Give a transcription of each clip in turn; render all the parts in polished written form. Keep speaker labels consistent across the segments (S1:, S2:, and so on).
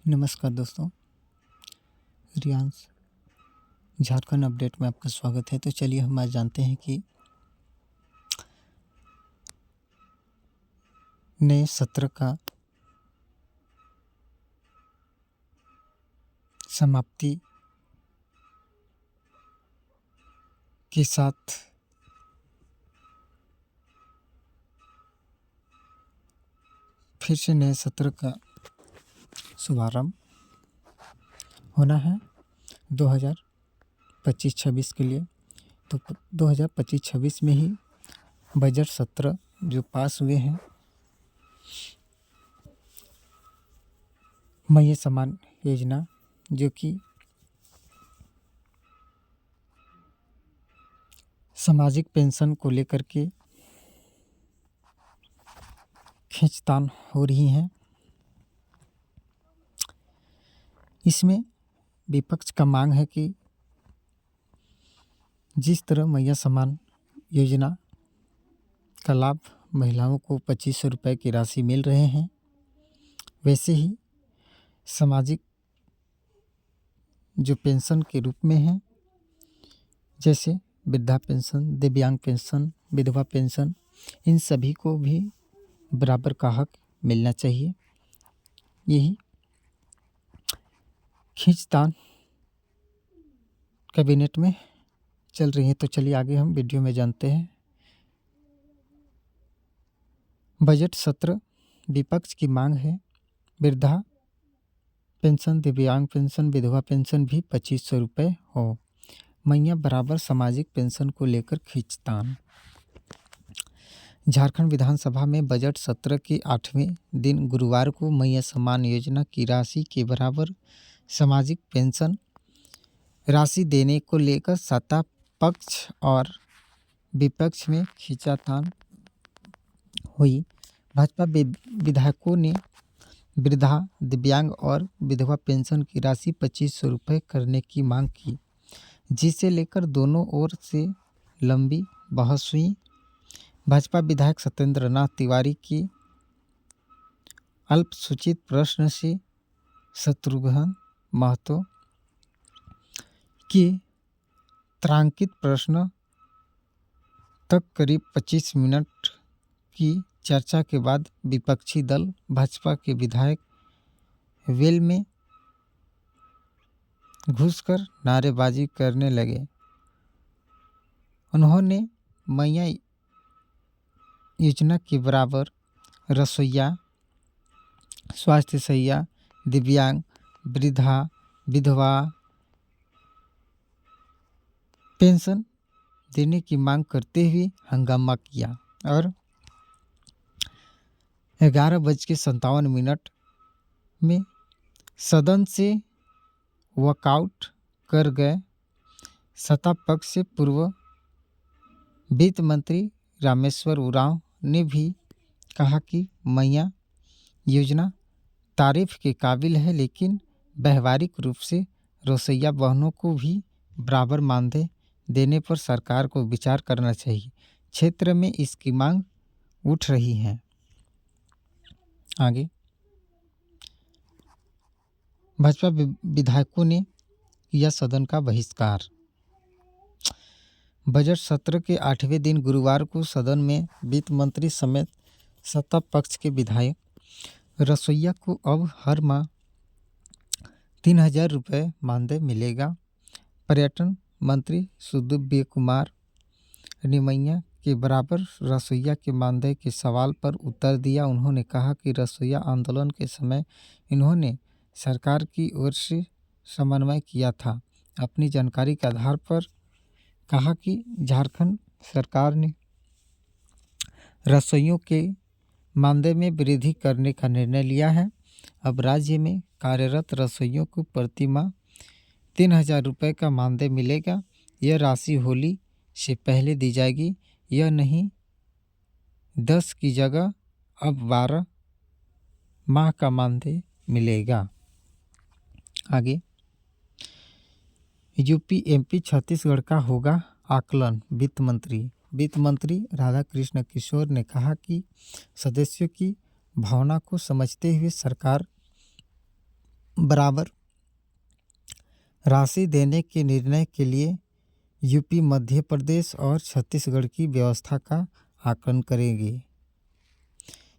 S1: नमस्कार दोस्तों, रियांस झारखंड अपडेट में आपका स्वागत है। तो चलिए हम आज जानते हैं कि नए सत्र का समाप्ति के साथ फिर से नए सत्र का शुभारंभ होना है 2025-26 के लिए। तो 2025-26 में ही बजट सत्र जो पास हुए हैं, मह्य सम्मान योजना जो कि सामाजिक पेंशन को लेकर के खींचतान हो रही हैं। इसमें विपक्ष का मांग है कि जिस तरह मह्य सम्मान योजना का लाभ महिलाओं को 2500 रुपये की राशि मिल रहे हैं, वैसे ही सामाजिक जो पेंशन के रूप में है, जैसे वृद्धा पेंशन, दिव्यांग पेंशन, विधवा पेंशन, इन सभी को भी बराबर का हक मिलना चाहिए। यही खींचतान कैबिनेट में चल रही है। तो चलिए आगे हम वीडियो में जानते हैं। बजट सत्र विपक्ष की मांग है वृद्धा पेंशन, दिव्यांग पेंशन, विधवा पेंशन भी 2500 रुपये हो। मैया बराबर सामाजिक पेंशन को लेकर खींचतान। झारखंड विधानसभा में बजट सत्र के 8वें दिन गुरुवार को मह्य सम्मान योजना की राशि के बराबर सामाजिक पेंशन राशि देने को लेकर सत्ता पक्ष और विपक्ष में खींचातान हुई। भाजपा विधायकों ने वृद्धा, दिव्यांग और विधवा पेंशन की राशि 2500 रुपये करने की मांग की, जिसे लेकर दोनों ओर से लंबी बहस हुई। भाजपा विधायक सत्येंद्र नाथ तिवारी की अल्पसूचित प्रश्न से शत्रुघ्न महतो के तारांकित प्रश्न तक करीब 25 मिनट की चर्चा के बाद विपक्षी दल भाजपा के विधायक वेल में घुसकर नारेबाजी करने लगे। उन्होंने मैया योजना के बराबर रसोइया, स्वास्थ्य सहिया, दिव्यांग, वृद्धा, विधवा पेंशन देने की मांग करते हुए हंगामा किया और 11:57 में सदन से वॉकआउट कर गए। सत्ता पक्ष से पूर्व वित्त मंत्री रामेश्वर उरांव ने भी कहा कि मैया योजना तारीफ के काबिल है, लेकिन व्यवहारिक रूप से रसोइया बहनों को भी बराबर मानदेय देने पर सरकार को विचार करना चाहिए। क्षेत्र में इसकी मांग उठ रही है। आगे भाजपा विधायकों ने किया सदन का बहिष्कार। बजट सत्र के 8वें दिन गुरुवार को सदन में वित्त मंत्री समेत सत्ता पक्ष के विधायक रसोइया को अब हर माह 3000 रुपये मानदेय मिलेगा। पर्यटन मंत्री सुदीव्य कुमार ने मैया के बराबर रसोइया के मानदेय के सवाल पर उत्तर दिया। उन्होंने कहा कि रसोइया आंदोलन के समय इन्होंने सरकार की ओर से समन्वय किया था। अपनी जानकारी के आधार पर कहा कि झारखंड सरकार ने रसोइयों के मानदेय में वृद्धि करने का निर्णय लिया है। अब राज्य में कार्यरत रसोइयों को प्रति माह 3000 रुपये का मानदेय मिलेगा। यह राशि होली से पहले दी जाएगी। यह नहीं 10 की जगह अब 12 माह का मानदेय मिलेगा। आगे यूपी, एमपी, छत्तीसगढ़ का होगा आकलन। वित्त मंत्री राधाकृष्ण किशोर ने कहा कि सदस्यों की भावना को समझते हुए सरकार बराबर राशि देने के निर्णय के लिए यूपी, मध्य प्रदेश और छत्तीसगढ़ की व्यवस्था का आकलन करेगी।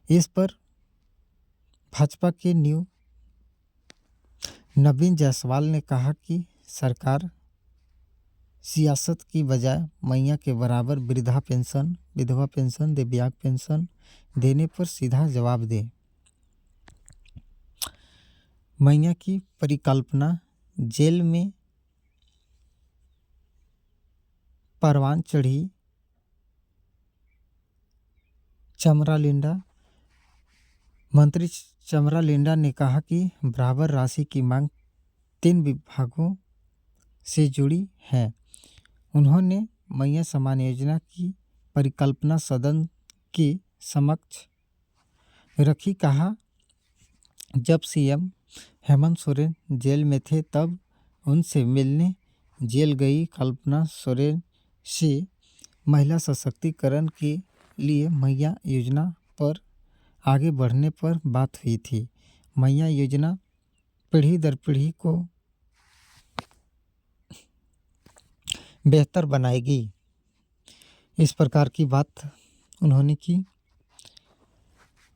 S1: इस पर भाजपा के नवीन जायसवाल ने कहा कि सरकार सियासत की बजाय मैया के बराबर वृद्धा पेंशन, विधवा पेंशन, दिव्यांग पेंशन देने पर सीधा जवाब दे। मैया की परिकल्पना जेल में परवान चढ़ी मंत्री चमरा लिंडा ने कहा कि बराबर राशि की मांग 3 विभागों से जुड़ी है। उन्होंने मैया सम्मान योजना की परिकल्पना सदन के समक्ष रखी। कहा, जब सीएम हेमंत सोरेन जेल में थे तब उनसे मिलने जेल गई कल्पना सोरेन से महिला सशक्तिकरण के लिए मैया योजना पर आगे बढ़ने पर बात हुई थी। मैया योजना पीढ़ी दर पीढ़ी को बेहतर बनाएगी। इस प्रकार की बात उन्होंने की।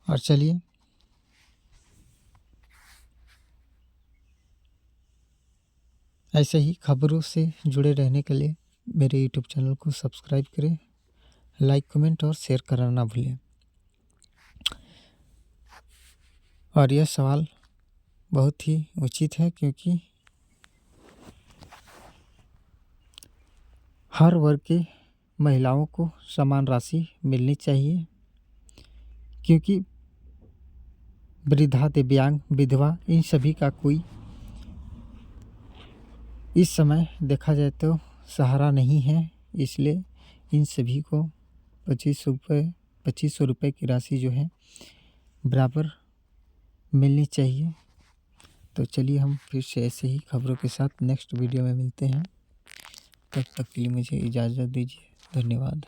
S1: और चलिए ऐसे ही खबरों से जुड़े रहने के लिए मेरे यूट्यूब चैनल को सब्सक्राइब करें, लाइक, कमेंट और शेयर करना ना भूलें। और यह सवाल बहुत ही उचित है क्योंकि हर वर्ग के महिलाओं को समान राशि मिलनी चाहिए, क्योंकि वृद्धा, दिव्यांग, विधवा इन सभी का कोई इस समय देखा जाए तो सहारा नहीं है। इसलिए इन सभी को 2500 रुपये की राशि जो है बराबर मिलनी चाहिए। तो चलिए हम फिर से ऐसे ही खबरों के साथ नेक्स्ट वीडियो में मिलते हैं। तब तक के लिए मुझे इजाज़त दीजिए। धन्यवाद।